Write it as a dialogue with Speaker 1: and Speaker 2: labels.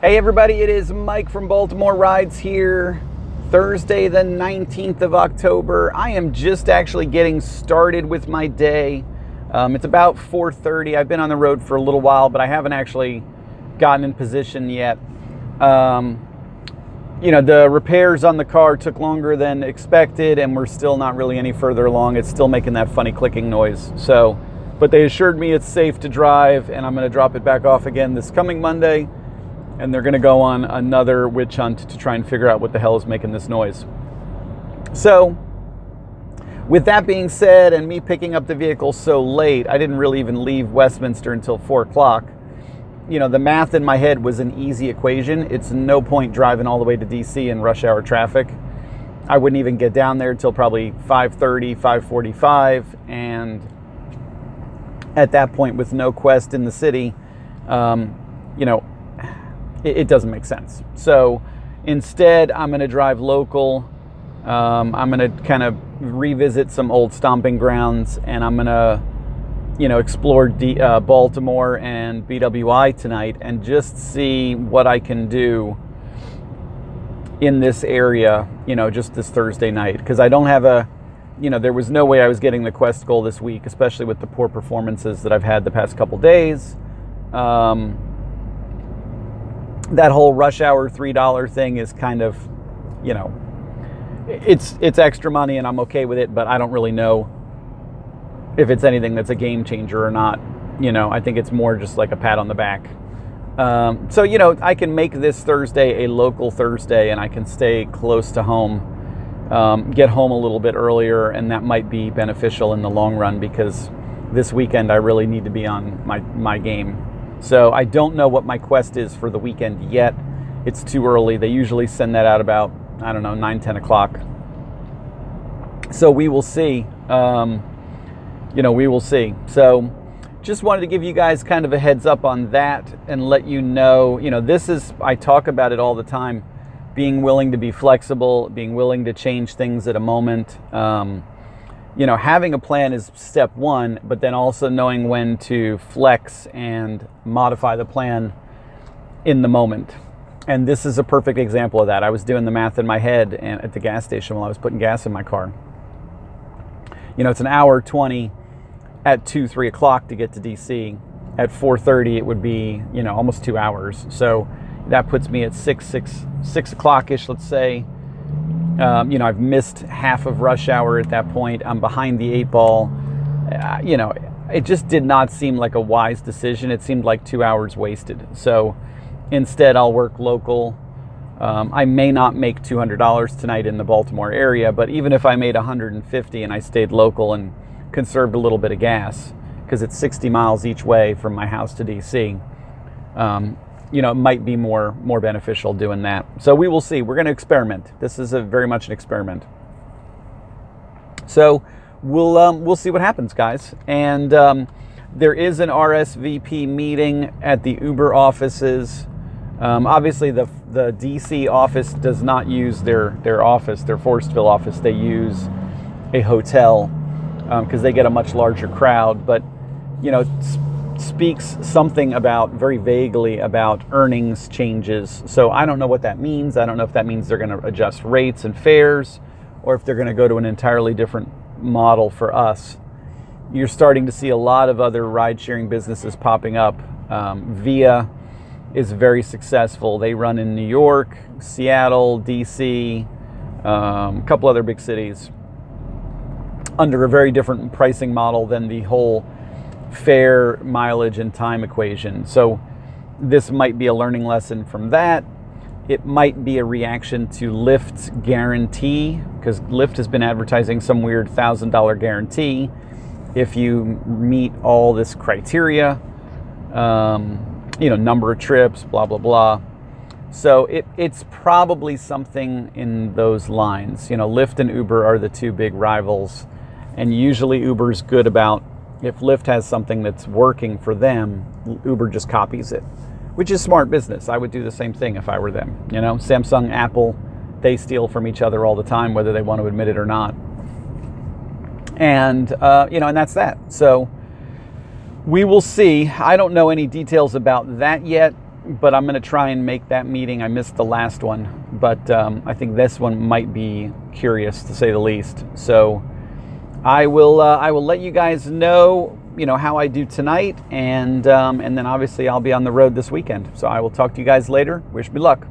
Speaker 1: Hey everybody, it is Mike from Baltimore Rides here. Thursday the 19th of October. I am just actually getting started with my day. It's about 4:30. I've been on the road for a little while, but I haven't actually gotten in position yet. The repairs on the car took longer than expected, and we're still not really any further along. It's still making that funny clicking noise. But they assured me it's safe to drive, and I'm going to drop it back off again this coming Monday. And they're going to go on another witch hunt to try and figure out what the hell is making this noise. So, with that being said, and me picking up the vehicle so late, I didn't really even leave Westminster until 4 o'clock. The math in my head was an easy equation. It's no point driving all the way to DC in rush hour traffic. I wouldn't even get down there until probably 5:30, 5:45, and at that point, with no Quest in the city, it doesn't make sense. So instead, I'm going to drive local. I'm going to kind of revisit some old stomping grounds, and I'm going to, explore Baltimore and BWI tonight and just see what I can do in this area, just this Thursday night. Because I don't have there was no way I was getting the Quest goal this week, especially with the poor performances that I've had the past couple days. That whole rush hour $3 thing is kind of, it's extra money and I'm okay with it, but I don't really know if it's anything that's a game changer or not. I think it's more just like a pat on the back. I can make this Thursday a local Thursday, and I can stay close to home, get home a little bit earlier, and that might be beneficial in the long run because this weekend I really need to be on my game. So I don't know what my Quest is for the weekend yet. It's too early. They usually send that out about, 9, 10 o'clock. So we will see. We will see. So just wanted to give you guys kind of a heads up on that and let you know, I talk about it all the time, being willing to be flexible, being willing to change things at a moment. Having a plan is step one, but then also knowing when to flex and modify the plan in the moment. And this is a perfect example of that. I was doing the math in my head and at the gas station while I was putting gas in my car. It's an hour 20 at 2, 3 o'clock to get to DC. At 4:30, it would be, almost 2 hours. So that puts me at 6 o'clock-ish, let's say. I've missed half of rush hour at that point. I'm behind the 8 ball. It just did not seem like a wise decision. It seemed like 2 hours wasted. So instead, I'll work local. I may not make $200 tonight in the Baltimore area, but even if I made $150 and I stayed local and conserved a little bit of gas, because it's 60 miles each way from my house to DC, it might be more beneficial doing that. So we will see. We're going to experiment. This is very much an experiment. So we'll see what happens, guys. And there is an RSVP meeting at the Uber offices. Obviously, the DC office does not use their office, their Forestville office. They use a hotel because they get a much larger crowd. But speaks something about, very vaguely, about earnings changes. So I don't know what that means. I don't know if that means they're going to adjust rates and fares, or if they're going to go to an entirely different model for us. You're starting to see a lot of other ride-sharing businesses popping up. Via is very successful. They run in New York, Seattle, DC, a couple other big cities, under a very different pricing model than the whole fare, mileage, and time equation. So this might be a learning lesson from that. It might be a reaction to Lyft's guarantee, because Lyft has been advertising some weird $1,000 guarantee if you meet all this criteria, number of trips, blah, blah, blah. So it's probably something in those lines. Lyft and Uber are the two big rivals, and usually Uber's good about, if Lyft has something that's working for them, Uber just copies it, which is smart business. I would do the same thing if I were them. Samsung, Apple, they steal from each other all the time, whether they want to admit it or not. And, and that's that. So we will see. I don't know any details about that yet. but I'm going to try and make that meeting. I missed the last one, but I think this one might be curious to say the least. So I will let you guys know, how I do tonight, and then obviously I'll be on the road this weekend. So I will talk to you guys later. Wish me luck.